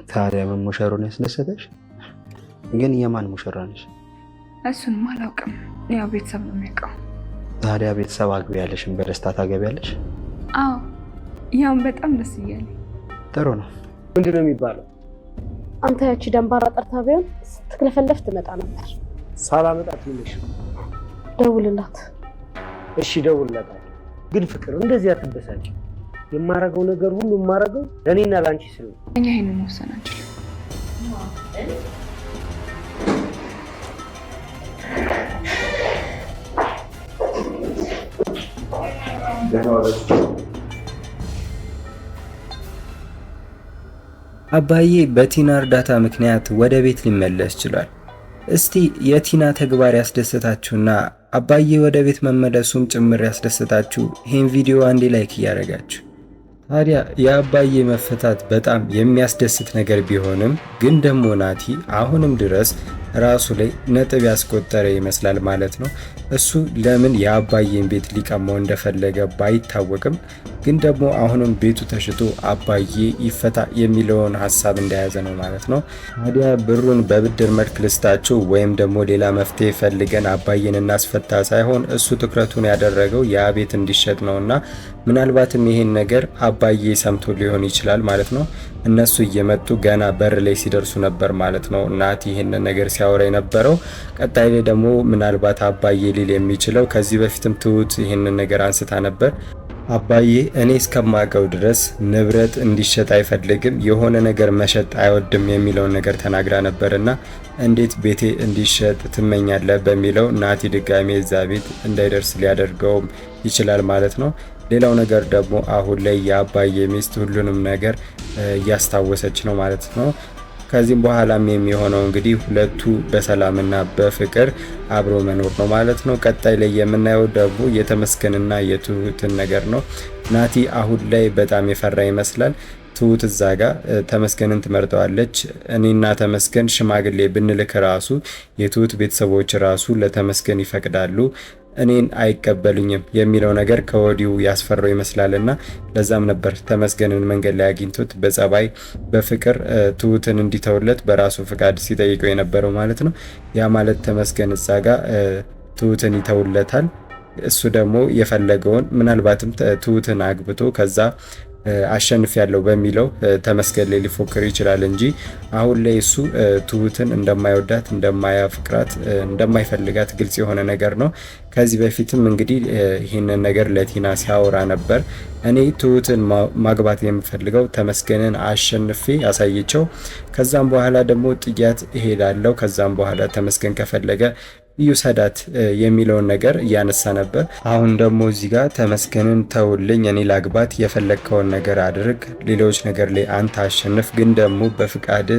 ታዲያ መሞሸሩን ያስደሰተሽ? ግን የማን ሙሽራ ነሽ? እሱንም አላውቅም። ያው ቤተሰብ ነው የሚያውቀው። ታዲያ ቤተሰብ አግቢ ያለሽን በደስታ ታገቢያለሽ? አዎ፣ ያው በጣም ደስ እያለኝ። ጥሩ ነው። ምንድን ነው የሚባለው? አንተ ያቺ ደንባራ ጠርታ ቢሆን ስትክለፈለፍ ትመጣ ነበር። ሳላመጣት ይልሽ ደውልላት። እሺ ደውልላታለሁ። ግን ፍቅር እንደዚህ አትበሳጭ። የማረገው ነገር ሁሉ የማረገው ለእኔና ለአንቺ ስለ እኛ ይሄንን መወሰን አንችልም። አባዬ በቲና እርዳታ ምክንያት ወደ ቤት ሊመለስ ችሏል። እስቲ የቲና ተግባር ያስደሰታችሁና አባዬ ወደ ቤት መመለሱም ጭምር ያስደሰታችሁ ይህን ቪዲዮ አንዴ ላይክ እያደረጋችሁ። ታዲያ የአባዬ መፈታት በጣም የሚያስደስት ነገር ቢሆንም ግን ደግሞ ናቲ አሁንም ድረስ ራሱ ላይ ነጥብ ያስቆጠረ ይመስላል ማለት ነው። እሱ ለምን የአባዬን ቤት ሊቀማው እንደፈለገ ባይታወቅም ግን ደግሞ አሁንም ቤቱ ተሽጦ አባዬ ይፈታ የሚለውን ሀሳብ እንደያዘ ነው ማለት ነው። ታዲያ ብሩን በብድር መልክ ልስጣችሁ ወይም ደግሞ ሌላ መፍትሄ ፈልገን አባዬን እናስፈታ ሳይሆን እሱ ትኩረቱን ያደረገው ያ ቤት እንዲሸጥ ነውና ምናልባትም ይሄን ነገር አባዬ ሰምቶ ሊሆን ይችላል ማለት ነው። እነሱ እየመጡ ገና በር ላይ ሲደርሱ ነበር ማለት ነው ናቲ ይሄንን ነገር ሲያወራ የነበረው። ቀጣይ ላይ ደግሞ ምናልባት አባዬ ሊል የሚችለው ከዚህ በፊትም ትሁት ይሄንን ነገር አንስታ ነበር። አባዬ እኔ እስከማውቀው ድረስ ንብረት እንዲሸጥ አይፈልግም፣ የሆነ ነገር መሸጥ አይወድም የሚለውን ነገር ተናግራ ነበርና እንዴት ቤቴ እንዲሸጥ ትመኛለህ በሚለው ናቲ ድጋሜ እዛ ቤት እንዳይደርስ ሊያደርገውም ይችላል ማለት ነው። ሌላው ነገር ደግሞ አሁን ላይ የአባዬ ሚስት ሁሉንም ነገር እያስታወሰች ነው ማለት ነው። ከዚህም በኋላም የሚሆነው እንግዲህ ሁለቱ በሰላምና በፍቅር አብሮ መኖር ነው ማለት ነው። ቀጣይ ላይ የምናየው ደግሞ የተመስገንና የትሁትን ነገር ነው። ናቲ አሁን ላይ በጣም የፈራ ይመስላል። ትሁት እዛ ጋ ተመስገንን ትመርጠዋለች። እኔና ተመስገን ሽማግሌ ብንልክ ራሱ የትሁት ቤተሰቦች ራሱ ለተመስገን ይፈቅዳሉ፣ እኔን አይቀበሉኝም የሚለው ነገር ከወዲሁ ያስፈራው ይመስላልና ለዛም ነበር ተመስገንን መንገድ ላይ አግኝቶት በጸባይ በፍቅር ትሁትን እንዲተውለት በራሱ ፍቃድ ሲጠይቀው የነበረው ማለት ነው። ያ ማለት ተመስገን እዛ ጋ ትሁትን ይተውለታል። እሱ ደግሞ የፈለገውን ምናልባትም ትሁትን አግብቶ ከዛ አሸንፍ ያለው በሚለው ተመስገን ላይ ሊፎክር ይችላል እንጂ አሁን ላይ እሱ ትሁትን እንደማይወዳት እንደማያፍቅራት እንደማይፈልጋት ግልጽ የሆነ ነገር ነው። ከዚህ በፊትም እንግዲህ ይህንን ነገር ለቲና ሲያወራ ነበር። እኔ ትሁትን ማግባት የምፈልገው ተመስገንን አሸንፌ ያሳየቸው ከዛም በኋላ ደግሞ ጥያት እሄዳለሁ፣ ከዛም በኋላ ተመስገን ከፈለገ ይውሰዳት የሚለውን ነገር እያነሳ ነበር። አሁን ደግሞ እዚህ ጋር ተመስገንን ተውልኝ፣ እኔ ላግባት፣ የፈለግከውን ነገር አድርግ፣ ሌሎች ነገር ላይ አንተ አሸንፍ፣ ግን ደግሞ በፍቃድ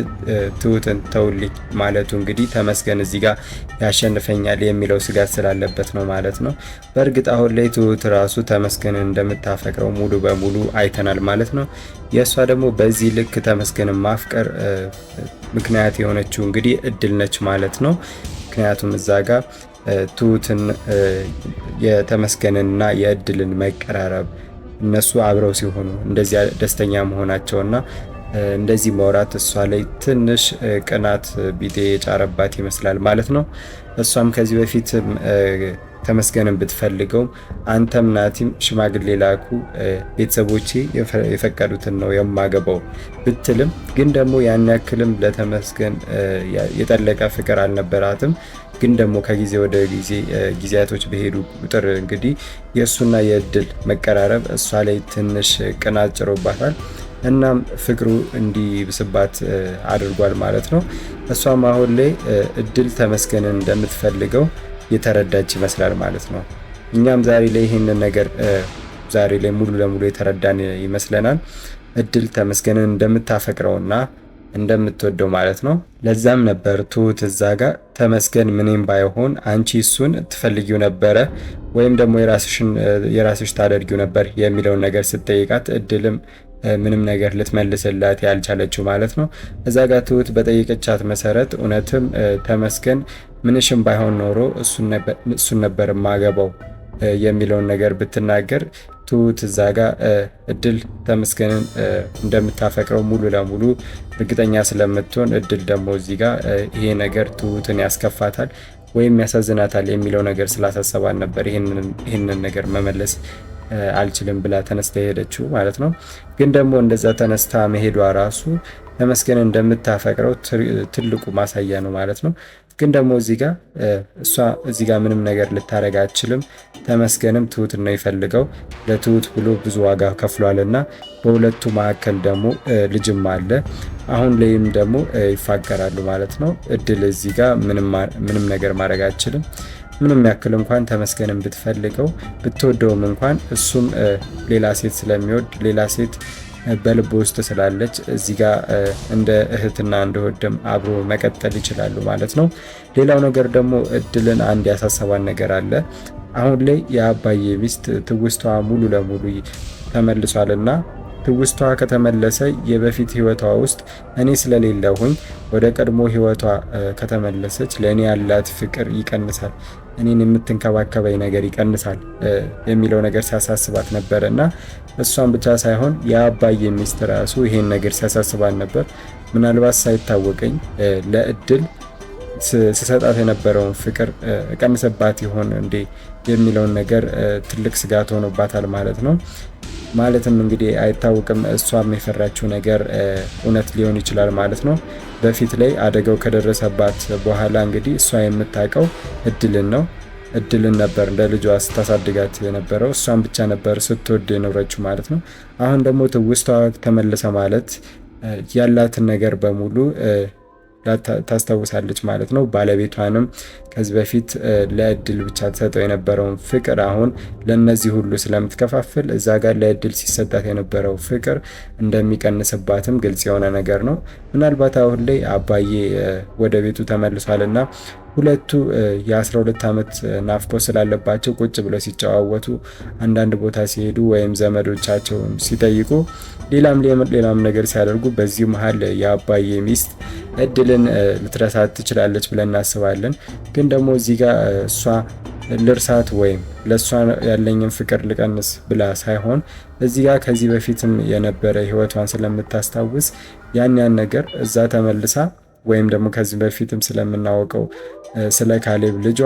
ትሁትን ተውልኝ ማለቱ እንግዲህ ተመስገን እዚህ ጋር ያሸንፈኛል የሚለው ስጋት ስላለበት ነው ማለት ነው። በእርግጥ አሁን ላይ ትሁት ራሱ ተመስገንን እንደምታፈቅረው ሙሉ በሙሉ አይተናል ማለት ነው። የእሷ ደግሞ በዚህ ልክ ተመስገንን ማፍቀር ምክንያት የሆነችው እንግዲህ እድል ነች ማለት ነው። ምክንያቱም እዛ ጋር ትሁትን የተመስገንና የእድልን መቀራረብ እነሱ አብረው ሲሆኑ እንደዚያ ደስተኛ መሆናቸውና እንደዚህ መውራት እሷ ላይ ትንሽ ቅናት ቢጤ የጫረባት ይመስላል ማለት ነው። እሷም ከዚህ በፊት ተመስገንን ብትፈልገውም አንተም ናቲም ሽማግሌ ላኩ፣ ቤተሰቦቼ የፈቀዱትን ነው የማገባው ብትልም ግን ደግሞ ያን ያክልም ለተመስገን የጠለቀ ፍቅር አልነበራትም። ግን ደግሞ ከጊዜ ወደ ጊዜ ጊዜያቶች በሄዱ ቁጥር እንግዲህ የእሱና የእድል መቀራረብ እሷ ላይ ትንሽ ቅናት ጭሮባታል። እናም ፍቅሩ እንዲብስባት አድርጓል ማለት ነው። እሷም አሁን ላይ እድል ተመስገንን እንደምትፈልገው የተረዳች ይመስላል ማለት ነው። እኛም ዛሬ ላይ ይህንን ነገር ዛሬ ላይ ሙሉ ለሙሉ የተረዳን ይመስለናል። እድል ተመስገንን እንደምታፈቅረውና እንደምትወደው ማለት ነው። ለዛም ነበር ትሁት እዛ ጋር ተመስገን ምንም ባይሆን አንቺ እሱን ትፈልጊው ነበረ ወይም ደግሞ የራስሽ ታደርጊው ነበር የሚለውን ነገር ስትጠይቃት እድልም ምንም ነገር ልትመልስላት ያልቻለችው ማለት ነው። እዛ ጋር ትሁት በጠየቀቻት መሰረት እውነትም ተመስገን ምንሽም ባይሆን ኖሮ እሱን ነበር ማገባው የሚለውን ነገር ብትናገር ትሁት እዛ ጋር እድል ተመስገንን እንደምታፈቅረው ሙሉ ለሙሉ እርግጠኛ ስለምትሆን እድል ደግሞ እዚህ ጋር ይሄ ነገር ትሁትን ያስከፋታል ወይም ያሳዝናታል የሚለው ነገር ስላሳሰባን ነበር ይህንን ነገር መመለስ አልችልም ብላ ተነስታ ሄደችው ማለት ነው። ግን ደግሞ እንደዛ ተነስታ መሄዷ ራሱ ተመስገን እንደምታፈቅረው ትልቁ ማሳያ ነው ማለት ነው። ግን ደግሞ እሷ እዚህ ጋር ምንም ነገር ልታረጋ አትችልም። ተመስገንም ትሁት ነው ይፈልገው ለትሁት ብሎ ብዙ ዋጋ ከፍሏልና በሁለቱ መካከል ደግሞ ልጅም አለ። አሁን ላይም ደግሞ ይፋቀራሉ ማለት ነው። እድል እዚህ ጋር ምንም ነገር ማድረግ አትችልም። ምንም ያክል እንኳን ተመስገንም ብትፈልገው ብትወደውም እንኳን እሱም ሌላ ሴት ስለሚወድ ሌላ ሴት በልብ ውስጥ ስላለች እዚህ ጋር እንደ እህትና እንደ ወንድም አብሮ መቀጠል ይችላሉ ማለት ነው። ሌላው ነገር ደግሞ እድልን አንድ ያሳሰባን ነገር አለ። አሁን ላይ የአባዬ ሚስት ትውስቷ ሙሉ ለሙሉ ተመልሷልና ትውስቷ ከተመለሰ የበፊት ህይወቷ ውስጥ እኔ ስለሌለሁኝ ወደ ቀድሞ ህይወቷ ከተመለሰች ለእኔ ያላት ፍቅር ይቀንሳል፣ እኔን የምትንከባከበኝ ነገር ይቀንሳል የሚለው ነገር ሲያሳስባት ነበር እና እሷን ብቻ ሳይሆን የአባዬ ሚስት ራሱ ይሄን ነገር ሲያሳስባት ነበር። ምናልባት ሳይታወቀኝ ለእድል ስሰጣት የነበረውን ፍቅር ቀንሰባት ይሆን እንዴ የሚለውን ነገር ትልቅ ስጋት ሆኖባታል ማለት ነው። ማለትም እንግዲህ አይታወቅም፣ እሷም የፈራችው ነገር እውነት ሊሆን ይችላል ማለት ነው። በፊት ላይ አደጋው ከደረሰባት በኋላ እንግዲህ እሷ የምታውቀው እድልን ነው። እድልን ነበር እንደ ልጇ ስታሳድጋት የነበረው፣ እሷን ብቻ ነበር ስትወድ የኖረችው ማለት ነው። አሁን ደግሞ ትውስቷ ተመለሰ ማለት ያላትን ነገር በሙሉ ታስታውሳለች ማለት ነው። ባለቤቷንም ከዚህ በፊት ለእድል ብቻ ተሰጠው የነበረውን ፍቅር አሁን ለነዚህ ሁሉ ስለምትከፋፍል እዛ ጋር ለእድል ሲሰጣት የነበረው ፍቅር እንደሚቀንስባትም ግልጽ የሆነ ነገር ነው። ምናልባት አሁን ላይ አባዬ ወደ ቤቱ ተመልሷልና ሁለቱ የ12 ዓመት ናፍቆ ስላለባቸው ቁጭ ብለው ሲጨዋወቱ አንዳንድ ቦታ ሲሄዱ ወይም ዘመዶቻቸው ሲጠይቁ ሌላም ነገር ሲያደርጉ በዚህ መሀል የአባዬ ሚስት እድልን ልትረሳት ትችላለች ብለን እናስባለን። ግን ደግሞ እዚህ ጋር እሷ ልርሳት ወይም ለእሷ ያለኝን ፍቅር ልቀንስ ብላ ሳይሆን እዚህ ጋር ከዚህ በፊትም የነበረ ህይወቷን ስለምታስታውስ ያን ነገር እዛ ተመልሳ ወይም ደግሞ ከዚህ በፊትም ስለምናወቀው ስለ ካሌብ ልጇ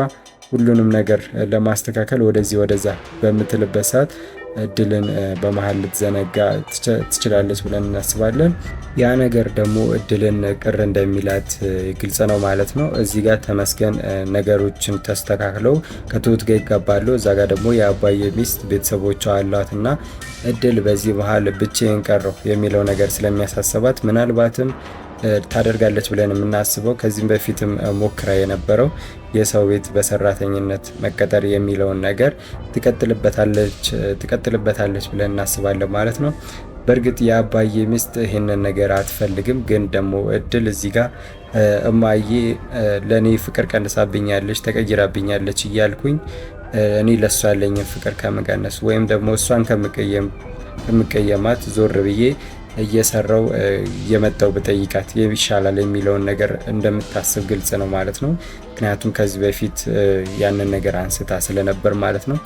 ሁሉንም ነገር ለማስተካከል ወደዚህ ወደዛ በምትልበት ሰዓት እድልን በመሀል ልትዘነጋ ትችላለች ብለን እናስባለን። ያ ነገር ደግሞ እድልን ቅር እንደሚላት ግልጽ ነው ማለት ነው። እዚህ ጋር ተመስገን ነገሮችን ተስተካክለው ከትሁት ጋር ይጋባሉ። እዛ ጋር ደግሞ የአባዬ ሚስት ቤተሰቦቿ አሏትና እድል በዚህ መሀል ብቻዬን ቀረሁ የሚለው ነገር ስለሚያሳስባት ምናልባትም ታደርጋለች ብለን የምናስበው ከዚህም በፊትም ሞክራ የነበረው የሰው ቤት በሰራተኝነት መቀጠር የሚለውን ነገር ትቀጥልበታለች ብለን እናስባለን ማለት ነው። በእርግጥ የአባዬ ሚስት ይህንን ነገር አትፈልግም። ግን ደግሞ እድል እዚህ ጋር እማዬ ለእኔ ፍቅር ቀንሳብኛለች፣ ተቀይራብኛለች እያልኩኝ እኔ ለእሷ ያለኝን ፍቅር ከመቀነስ ወይም ደግሞ እሷን ከምቀየማት ዞር ብዬ እየሰራው የመጣው በጠይቃት ይሻላል የሚለውን ነገር እንደምታስብ ግልጽ ነው ማለት ነው። ምክንያቱም ከዚህ በፊት ያንን ነገር አንስታ ስለነበር ማለት ነው።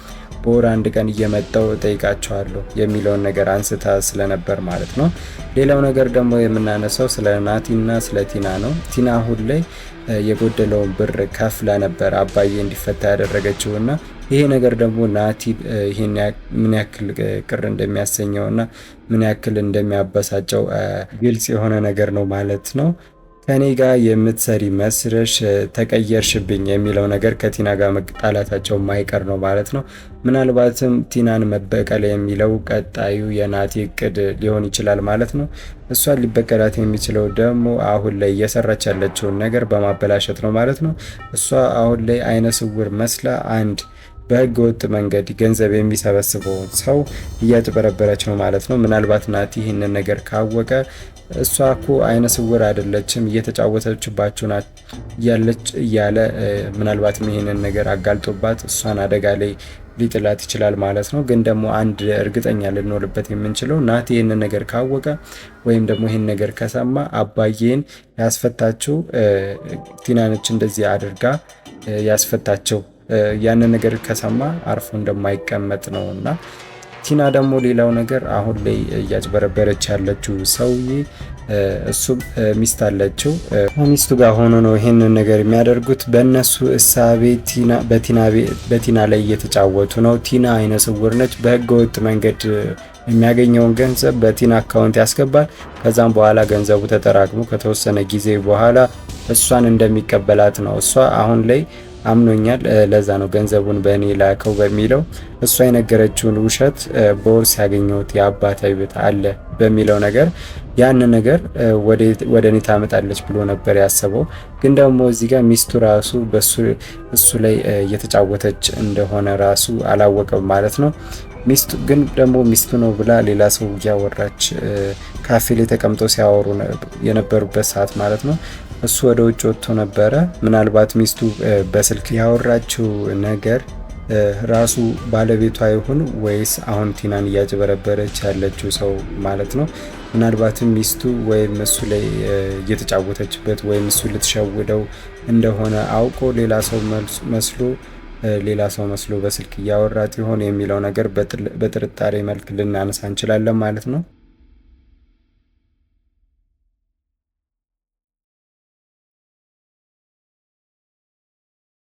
በወር አንድ ቀን እየመጣው ጠይቃቸዋለሁ የሚለውን ነገር አንስታ ስለነበር ማለት ነው። ሌላው ነገር ደግሞ የምናነሳው ስለ ናቲና ስለ ቲና ነው። ቲና አሁን ላይ የጎደለውን ብር ከፍላ ነበር አባዬ እንዲፈታ ያደረገችውና ይሄ ነገር ደግሞ ናቲ ይሄን ምን ያክል ቅር እንደሚያሰኘውና ምን ያክል እንደሚያበሳጨው ግልጽ የሆነ ነገር ነው ማለት ነው። ከኔ ጋር የምትሰሪ መስረሽ ተቀየርሽብኝ የሚለው ነገር ከቲና ጋር መጣላታቸው ማይቀር ነው ማለት ነው። ምናልባትም ቲናን መበቀል የሚለው ቀጣዩ የናቲ እቅድ ሊሆን ይችላል ማለት ነው። እሷን ሊበቀላት የሚችለው ደግሞ አሁን ላይ እየሰራች ያለችውን ነገር በማበላሸት ነው ማለት ነው። እሷ አሁን ላይ አይነ ስውር መስላ አንድ በህገ ወጥ መንገድ ገንዘብ የሚሰበስበውን ሰው እያጭበረበረች ነው ማለት ነው። ምናልባት ናቲ ይህንን ነገር ካወቀ እሷ እኮ አይነ ስውር አይደለችም እየተጫወተችባችሁ ናት እያለች እያለ ምናልባትም ይህንን ነገር አጋልጦባት እሷን አደጋ ላይ ሊጥላት ይችላል ማለት ነው። ግን ደግሞ አንድ እርግጠኛ ልንሆንበት የምንችለው ናቲ ይህንን ነገር ካወቀ ወይም ደግሞ ይህን ነገር ከሰማ አባዬን ያስፈታችው ቲናነች እንደዚህ አድርጋ ያስፈታቸው ያንን ነገር ከሰማ አርፎ እንደማይቀመጥ ነውና ቲና ደግሞ ሌላው ነገር አሁን ላይ እያጭበረበረች ያለችው ሰውዬ እሱ ሚስት አለችው። ሚስቱ ጋር ሆኖ ነው ይሄንን ነገር የሚያደርጉት። በእነሱ እሳቤ በቲና ላይ እየተጫወቱ ነው። ቲና አይነ ስውር ነች። በህገወጥ መንገድ የሚያገኘውን ገንዘብ በቲና አካውንት ያስገባል። ከዛም በኋላ ገንዘቡ ተጠራቅሞ ከተወሰነ ጊዜ በኋላ እሷን እንደሚቀበላት ነው። እሷ አሁን ላይ አምኖኛል፣ ለዛ ነው ገንዘቡን በእኔ ላከው በሚለው እሷ የነገረችውን ውሸት በወርስ ያገኘሁት የአባቴ ቤት አለ በሚለው ነገር ያን ነገር ወደ እኔ ታመጣለች ብሎ ነበር ያሰበው። ግን ደግሞ እዚህ ጋር ሚስቱ ራሱ እሱ ላይ እየተጫወተች እንደሆነ ራሱ አላወቀም ማለት ነው። ሚስቱ ግን ደግሞ ሚስቱ ነው ብላ ሌላ ሰው እያወራች ካፌ ላይ ተቀምጠው ሲያወሩ የነበሩበት ሰዓት ማለት ነው። እሱ ወደ ውጭ ወጥቶ ነበረ። ምናልባት ሚስቱ በስልክ ያወራችው ነገር ራሱ ባለቤቷ ይሁን ወይስ አሁን ቲናን እያጭበረበረች ያለችው ሰው ማለት ነው። ምናልባትም ሚስቱ ወይም እሱ ላይ እየተጫወተችበት ወይም እሱ ልትሸውደው እንደሆነ አውቆ ሌላ ሰው መስሎ በስልክ እያወራት ይሆን የሚለው ነገር በጥርጣሬ መልክ ልናነሳ እንችላለን ማለት ነው።